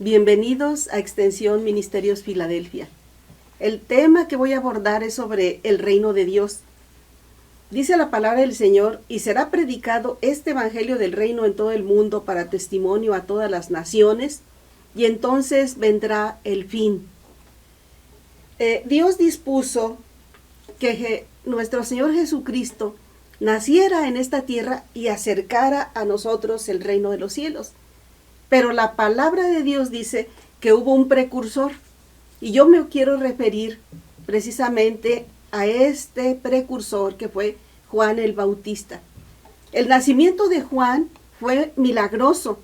Bienvenidos a Extensión Ministerios Filadelfia. El tema que voy a abordar es sobre el reino de Dios. Dice la palabra del Señor, y será predicado este evangelio del reino en todo el mundo para testimonio a todas las naciones, y entonces vendrá el fin. Dios dispuso que nuestro Señor Jesucristo naciera en esta tierra y acercara a nosotros el reino de los cielos. Pero la palabra de Dios dice que hubo un precursor, y yo me quiero referir precisamente a este precursor que fue Juan el Bautista. El nacimiento de Juan fue milagroso.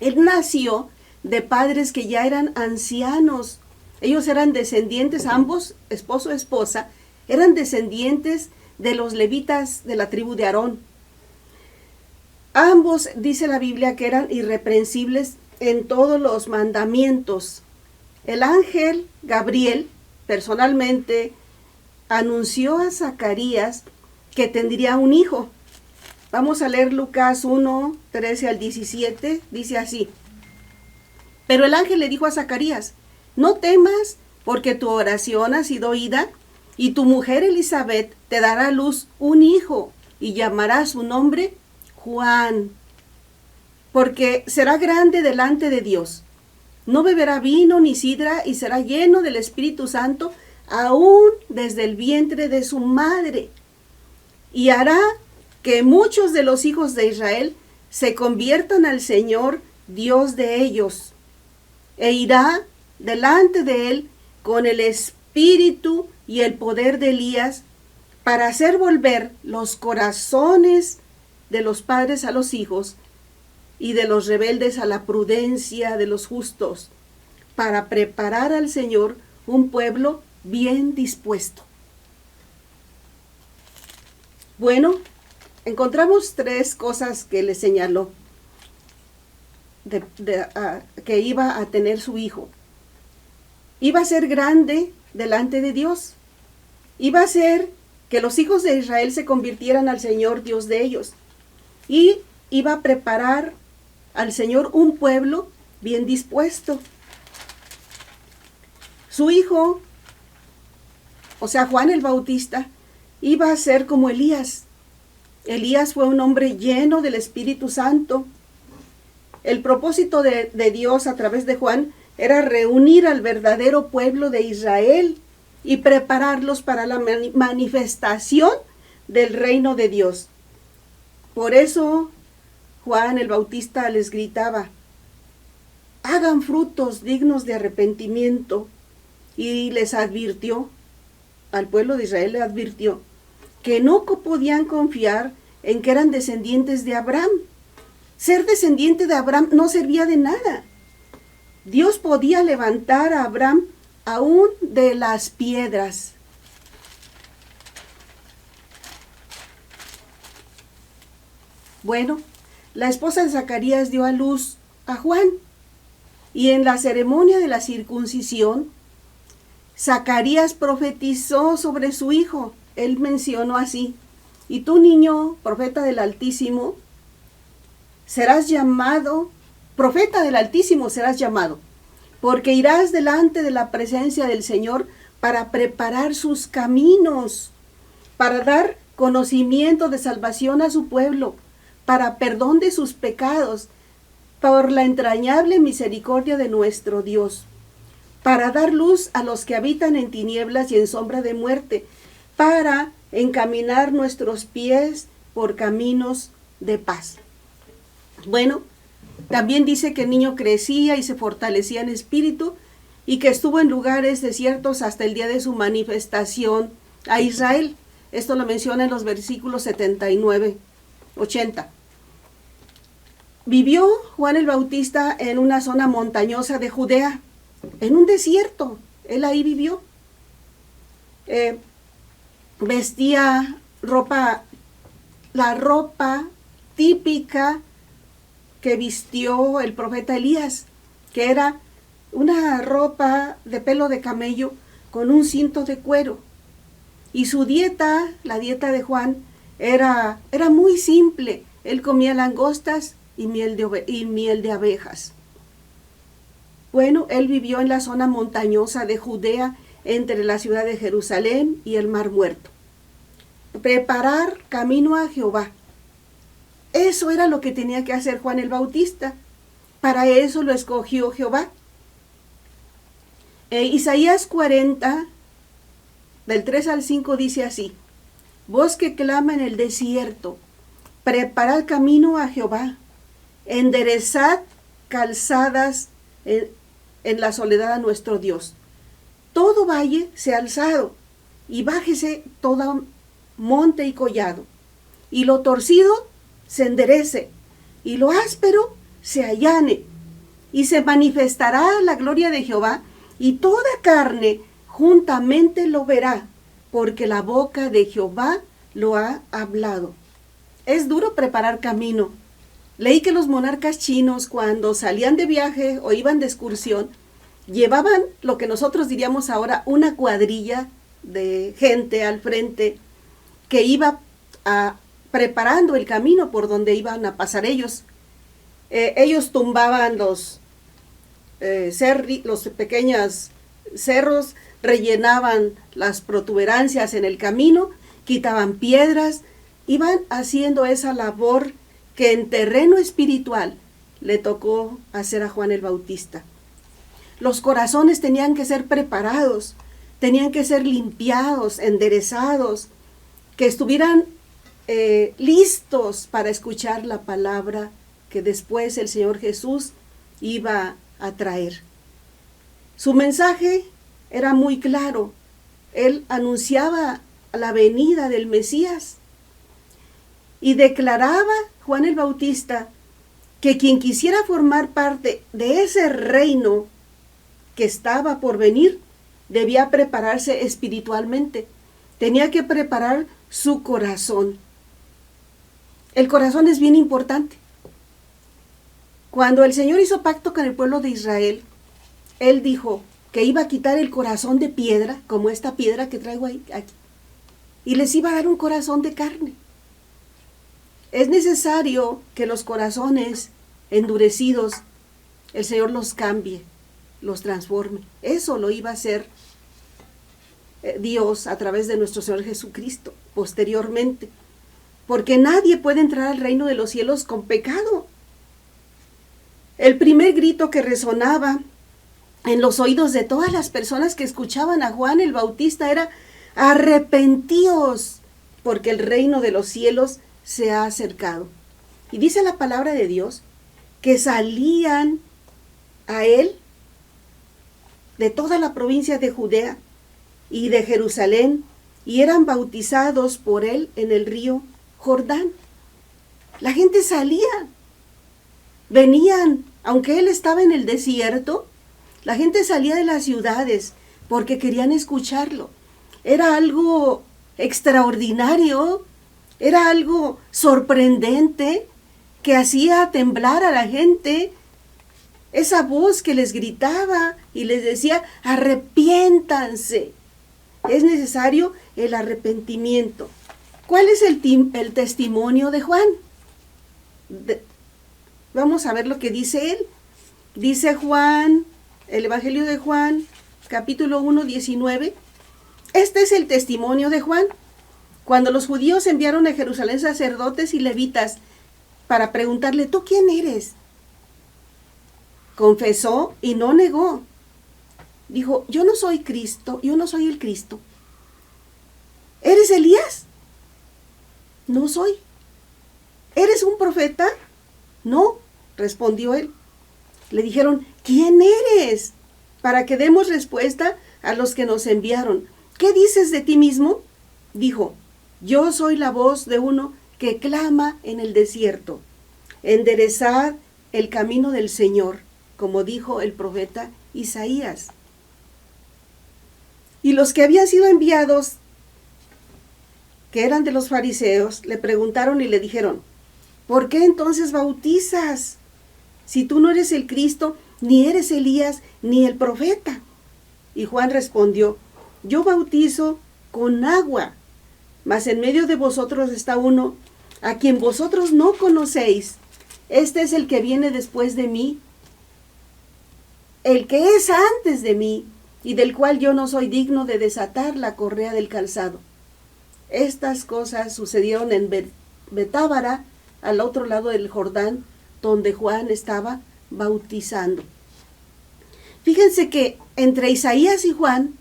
Él nació de padres que ya eran ancianos. Ellos eran descendientes, ambos, esposo y esposa, eran descendientes de los levitas de la tribu de Aarón. Ambos, dice la Biblia, que eran irreprensibles en todos los mandamientos. El ángel Gabriel personalmente anunció a Zacarías que tendría un hijo. Vamos a leer Lucas 1, 13 al 17, dice así. Pero el ángel le dijo a Zacarías, no temas, porque tu oración ha sido oída, y tu mujer Elizabeth te dará a luz un hijo, y llamará su nombre Juan, porque será grande delante de Dios. No beberá vino ni sidra, y será lleno del Espíritu Santo, aún desde el vientre de su madre. Y hará que muchos de los hijos de Israel se conviertan al Señor, Dios de ellos, e irá delante de él con el espíritu y el poder de Elías, para hacer volver los corazones de los padres a los hijos, y de los rebeldes a la prudencia de los justos, para preparar al Señor un pueblo bien dispuesto. Bueno, encontramos tres cosas que le señaló que iba a tener su hijo. Iba a ser grande delante de Dios. Iba a ser que los hijos de Israel se convirtieran al Señor, Dios de ellos. Y iba a preparar al Señor un pueblo bien dispuesto. Su hijo, o sea, Juan el Bautista, iba a ser como Elías. Elías fue un hombre lleno del Espíritu Santo. El propósito de Dios a través de Juan era reunir al verdadero pueblo de Israel y prepararlos para la manifestación del reino de Dios. Por eso Juan el Bautista les gritaba, hagan frutos dignos de arrepentimiento, y les advirtió, al pueblo de Israel le advirtió, que no podían confiar en que eran descendientes de Abraham. Ser descendiente de Abraham no servía de nada. Dios podía levantar a Abraham aún de las piedras. Bueno, la esposa de Zacarías dio a luz a Juan, y en la ceremonia de la circuncisión, Zacarías profetizó sobre su hijo. Él mencionó así, y tú, niño, profeta del Altísimo, serás llamado, profeta del Altísimo serás llamado, porque irás delante de la presencia del Señor para preparar sus caminos, para dar conocimiento de salvación a su pueblo, para perdón de sus pecados, por la entrañable misericordia de nuestro Dios, para dar luz a los que habitan en tinieblas y en sombra de muerte, para encaminar nuestros pies por caminos de paz. Bueno, también dice que el niño crecía y se fortalecía en espíritu, y que estuvo en lugares desiertos hasta el día de su manifestación a Israel. Esto lo menciona en los versículos 79, 80. Vivió Juan el Bautista en una zona montañosa de Judea, en un desierto. Él ahí vivió. Vestía la ropa típica que vistió el profeta Elías, que era una ropa de pelo de camello con un cinto de cuero. Y su dieta, la dieta de Juan, era muy simple. Él comía langostas y miel de abejas. Bueno, él vivió en la zona montañosa de Judea, entre la ciudad de Jerusalén y el Mar Muerto. Preparar camino a Jehová. Eso era lo que tenía que hacer Juan el Bautista. Para eso lo escogió Jehová. Isaías 40, del 3 al 5 dice así: voz que clama en el desierto, preparad camino a Jehová, enderezad calzadas en la soledad a nuestro Dios. Todo valle sea alzado, y bájese todo monte y collado, y lo torcido se enderece, y lo áspero se allane, y se manifestará la gloria de Jehová, y toda carne juntamente lo verá, porque la boca de Jehová lo ha hablado. Es duro preparar camino. Leí que los monarcas chinos, cuando salían de viaje o iban de excursión, llevaban lo que nosotros diríamos ahora una cuadrilla de gente al frente que iba preparando el camino por donde iban a pasar ellos. Ellos tumbaban los pequeños cerros, rellenaban las protuberancias en el camino, quitaban piedras, iban haciendo esa labor que en terreno espiritual le tocó hacer a Juan el Bautista. Los corazones tenían que ser preparados, tenían que ser limpiados, enderezados, que estuvieran listos para escuchar la palabra que después el Señor Jesús iba a traer. Su mensaje era muy claro. Él anunciaba la venida del Mesías y declaraba Juan el Bautista que quien quisiera formar parte de ese reino que estaba por venir debía prepararse espiritualmente. Tenía que preparar su corazón. El corazón es bien importante. Cuando el Señor hizo pacto con el pueblo de Israel, Él dijo que iba a quitar el corazón de piedra, como esta piedra que traigo aquí, y les iba a dar un corazón de carne. Es necesario que los corazones endurecidos, el Señor los cambie, los transforme. Eso lo iba a hacer Dios a través de nuestro Señor Jesucristo posteriormente, porque nadie puede entrar al reino de los cielos con pecado. El primer grito que resonaba en los oídos de todas las personas que escuchaban a Juan el Bautista era: arrepentíos, porque el reino de los cielos se ha acercado. Y dice la palabra de Dios que salían a él de toda la provincia de Judea y de Jerusalén, y eran bautizados por él en el río Jordán. La gente salía, venían, aunque él estaba en el desierto, la gente salía de las ciudades porque querían escucharlo. Era algo extraordinario, era algo sorprendente que hacía temblar a la gente. Esa voz que les gritaba y les decía: arrepiéntanse. Es necesario el arrepentimiento. ¿Cuál es el testimonio de Juan? Vamos a ver lo que dice él. Dice Juan, el Evangelio de Juan, capítulo 1, 19. Este es el testimonio de Juan. Cuando los judíos enviaron a Jerusalén sacerdotes y levitas para preguntarle: ¿tú quién eres? Confesó y no negó. Dijo: yo no soy Cristo, yo no soy el Cristo. ¿Eres Elías? No soy. ¿Eres un profeta? No, respondió él. Le dijeron: ¿quién eres? Para que demos respuesta a los que nos enviaron. ¿Qué dices de ti mismo? Dijo: yo soy la voz de uno que clama en el desierto: enderezad el camino del Señor, como dijo el profeta Isaías. Y los que habían sido enviados, que eran de los fariseos, le preguntaron y le dijeron: ¿por qué entonces bautizas? Si tú no eres el Cristo, ni eres Elías, ni el profeta. Y Juan respondió: yo bautizo con agua, mas en medio de vosotros está uno a quien vosotros no conocéis. Este es el que viene después de mí, el que es antes de mí y del cual yo no soy digno de desatar la correa del calzado. Estas cosas sucedieron en Betábara, al otro lado del Jordán, donde Juan estaba bautizando. Fíjense que entre Isaías y Juan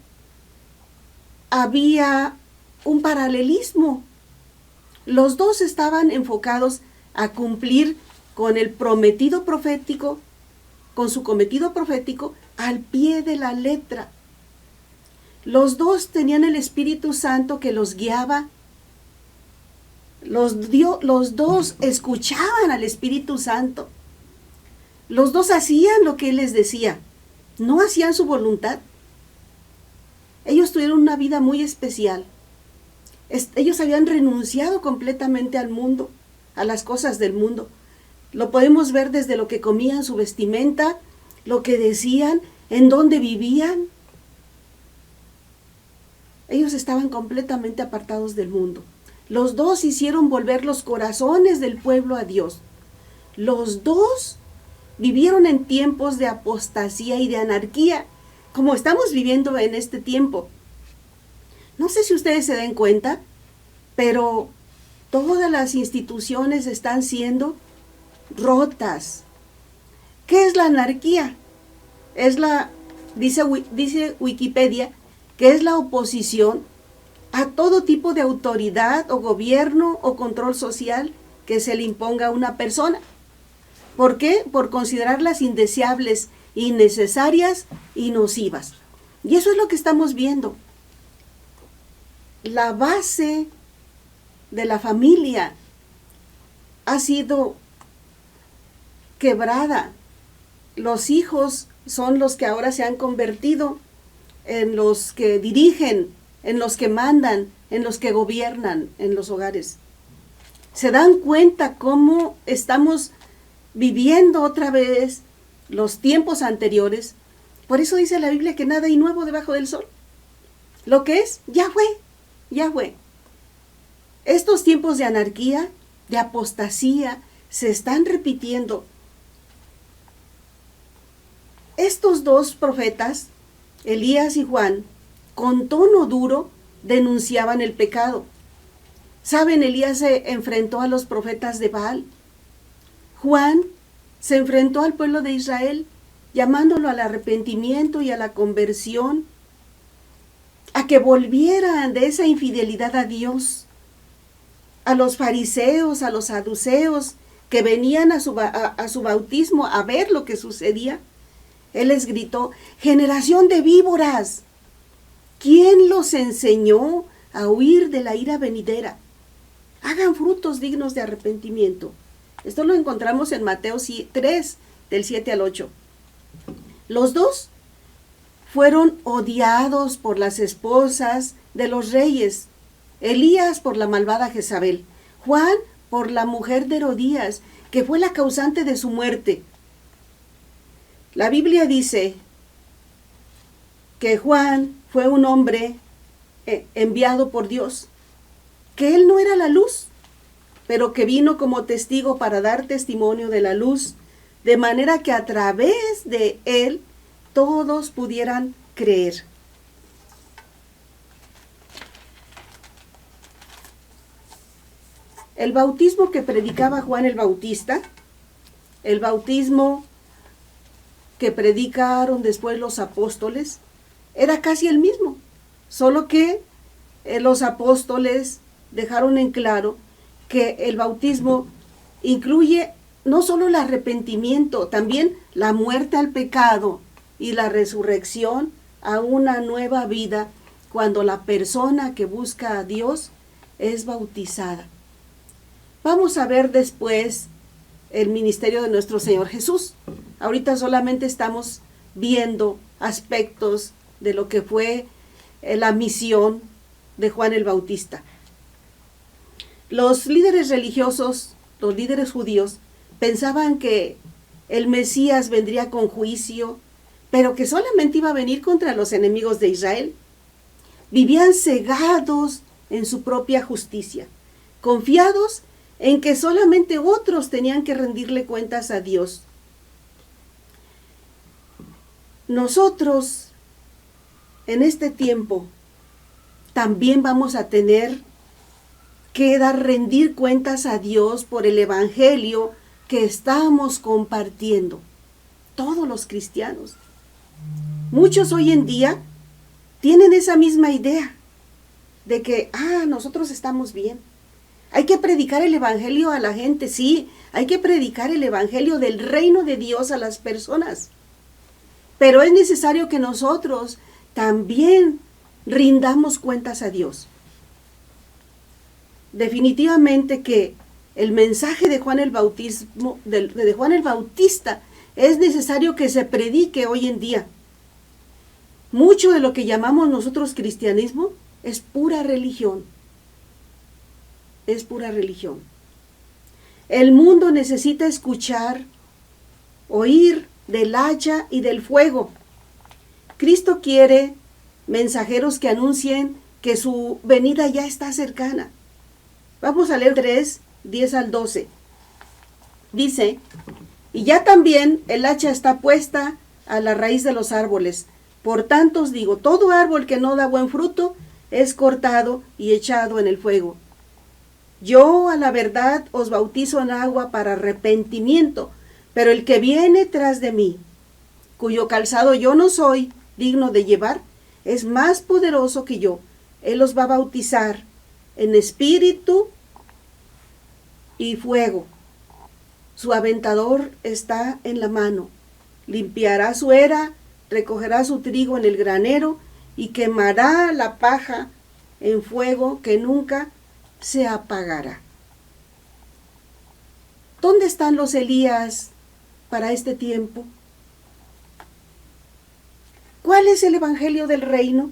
había un paralelismo. Los dos estaban enfocados a cumplir con el prometido profético, con su cometido profético al pie de la letra. Los dos tenían el Espíritu Santo que los guiaba. Los dos escuchaban al Espíritu Santo. Los dos hacían lo que Él les decía. No hacían su voluntad. Ellos tuvieron una vida muy especial. Ellos habían renunciado completamente al mundo, a las cosas del mundo. Lo podemos ver desde lo que comían, su vestimenta, lo que decían, en dónde vivían. Ellos estaban completamente apartados del mundo. Los dos hicieron volver los corazones del pueblo a Dios. Los dos vivieron en tiempos de apostasía y de anarquía, como estamos viviendo en este tiempo. No sé si ustedes se den cuenta, pero todas las instituciones están siendo rotas. ¿Qué es la anarquía? Dice Wikipedia, que es la oposición a todo tipo de autoridad o gobierno o control social que se le imponga a una persona. ¿Por qué? Por considerarlas indeseables, innecesarias y nocivas. Y eso es lo que estamos viendo. La base de la familia ha sido quebrada. Los hijos son los que ahora se han convertido en los que dirigen, en los que mandan, en los que gobiernan en los hogares. ¿Se dan cuenta cómo estamos viviendo otra vez los tiempos anteriores? Por eso dice la Biblia que nada hay nuevo debajo del sol. Lo que es, ya fue. Estos tiempos de anarquía, de apostasía, se están repitiendo. Estos dos profetas, Elías y Juan, con tono duro denunciaban el pecado. ¿Saben? Elías se enfrentó a los profetas de Baal. Juan se enfrentó al pueblo de Israel, llamándolo al arrepentimiento y a la conversión, a que volvieran de esa infidelidad a Dios. A los fariseos, a los saduceos, que venían a su bautismo a ver lo que sucedía, Él les gritó: generación de víboras, ¿quién los enseñó a huir de la ira venidera? Hagan frutos dignos de arrepentimiento. Esto lo encontramos en Mateo 3, del 7 al 8. Los dos fueron odiados por las esposas de los reyes. Elías por la malvada Jezabel. Juan por la mujer de Herodías, que fue la causante de su muerte. La Biblia dice que Juan fue un hombre enviado por Dios, que él no era la luz, pero que vino como testigo para dar testimonio de la luz, de manera que a través de él todos pudieran creer. El bautismo que predicaba Juan el Bautista, el bautismo que predicaron después los apóstoles, era casi el mismo, solo que los apóstoles dejaron en claro que el bautismo incluye no solo el arrepentimiento, también la muerte al pecado y la resurrección a una nueva vida cuando la persona que busca a Dios es bautizada. Vamos a ver después el ministerio de nuestro Señor Jesús. Ahorita solamente estamos viendo aspectos de lo que fue la misión de Juan el Bautista. Los líderes religiosos, los líderes judíos, pensaban que el Mesías vendría con juicio, pero que solamente iba a venir contra los enemigos de Israel. Vivían cegados en su propia justicia, confiados en que solamente otros tenían que rendirle cuentas a Dios. nosotros en este tiempo también vamos a tener que rendir cuentas a Dios por el evangelio que estamos compartiendo, todos los cristianos. Muchos hoy en día tienen esa misma idea de que, nosotros estamos bien. Hay que predicar el evangelio a la gente, sí, hay que predicar el evangelio del reino de Dios a las personas. Pero es necesario que nosotros también rindamos cuentas a Dios. Definitivamente que el mensaje de Juan el Bautista es necesario que se predique hoy en día. Mucho de lo que llamamos nosotros cristianismo es pura religión. Es pura religión. El mundo necesita escuchar, oír del hacha y del fuego. Cristo quiere mensajeros que anuncien que su venida ya está cercana. Vamos a leer 3, 10 al 12. Dice, y ya también el hacha está puesta a la raíz de los árboles. Por tanto os digo, todo árbol que no da buen fruto es cortado y echado en el fuego. Yo a la verdad os bautizo en agua para arrepentimiento, pero el que viene tras de mí, cuyo calzado yo no soy digno de llevar, es más poderoso que yo. Él os va a bautizar en espíritu y fuego. Su aventador está en la mano. Limpiará su era, recogerá su trigo en el granero y quemará la paja en fuego que nunca se apagará. ¿Dónde están los Elías para este tiempo? ¿Cuál es el evangelio del reino?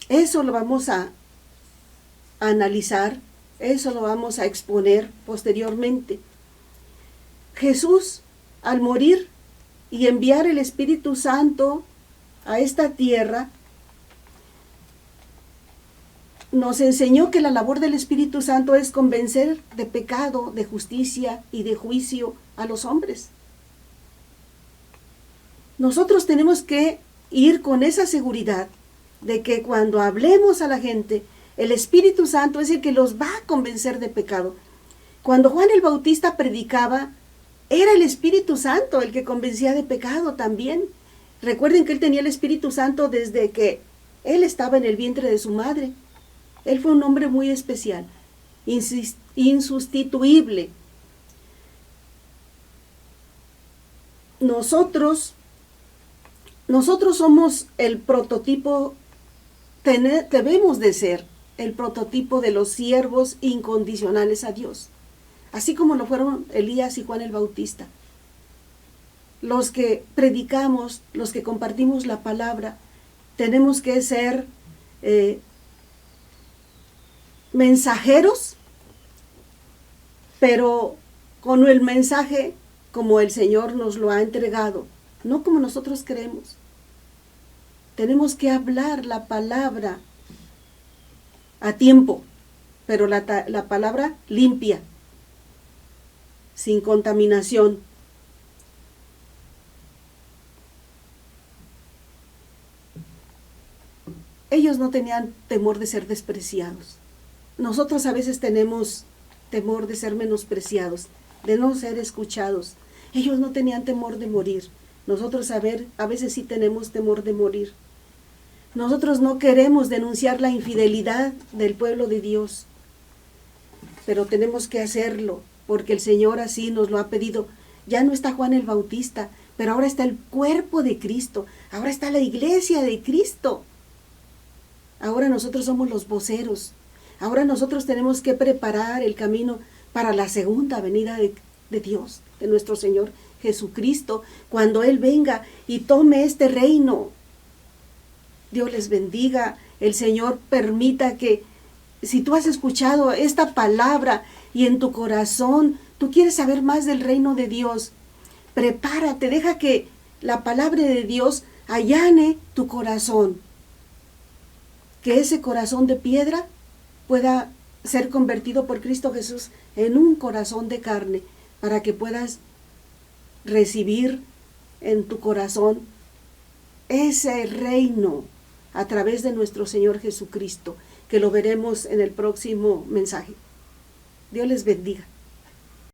Eso lo vamos a analizar, eso lo vamos a exponer posteriormente. Jesús, al morir y enviar el Espíritu Santo a esta tierra, nos enseñó que la labor del Espíritu Santo es convencer de pecado, de justicia y de juicio a los hombres. Nosotros tenemos que ir con esa seguridad de que cuando hablemos a la gente, el Espíritu Santo es el que los va a convencer de pecado. Cuando Juan el Bautista predicaba, era el Espíritu Santo el que convencía de pecado también. Recuerden que él tenía el Espíritu Santo desde que él estaba en el vientre de su madre. Él fue un hombre muy especial, insustituible. Nosotros somos el prototipo, debemos de ser el prototipo de los siervos incondicionales a Dios, así como lo fueron Elías y Juan el Bautista. Los que predicamos, los que compartimos la palabra, tenemos que ser mensajeros, pero con el mensaje como el Señor nos lo ha entregado, no como nosotros creemos. Tenemos que hablar la palabra a tiempo, pero la palabra limpia, sin contaminación. Ellos no tenían temor de ser despreciados. Nosotros a veces tenemos temor de ser menospreciados, de no ser escuchados. Ellos no tenían temor de morir. Nosotros a veces sí tenemos temor de morir. Nosotros no queremos denunciar la infidelidad del pueblo de Dios, pero tenemos que hacerlo porque el Señor así nos lo ha pedido. Ya no está Juan el Bautista, pero ahora está el cuerpo de Cristo, ahora está la iglesia de Cristo. Ahora nosotros somos los voceros. Ahora nosotros tenemos que preparar el camino para la segunda venida de Dios, de nuestro Señor Jesucristo, cuando Él venga y tome este reino. Dios les bendiga. El Señor permita que, si tú has escuchado esta palabra y en tu corazón tú quieres saber más del reino de Dios, prepárate, deja que la palabra de Dios allane tu corazón. Que ese corazón de piedra pueda ser convertido por Cristo Jesús en un corazón de carne, para que puedas recibir en tu corazón ese reino a través de nuestro Señor Jesucristo, que lo veremos en el próximo mensaje. Dios les bendiga.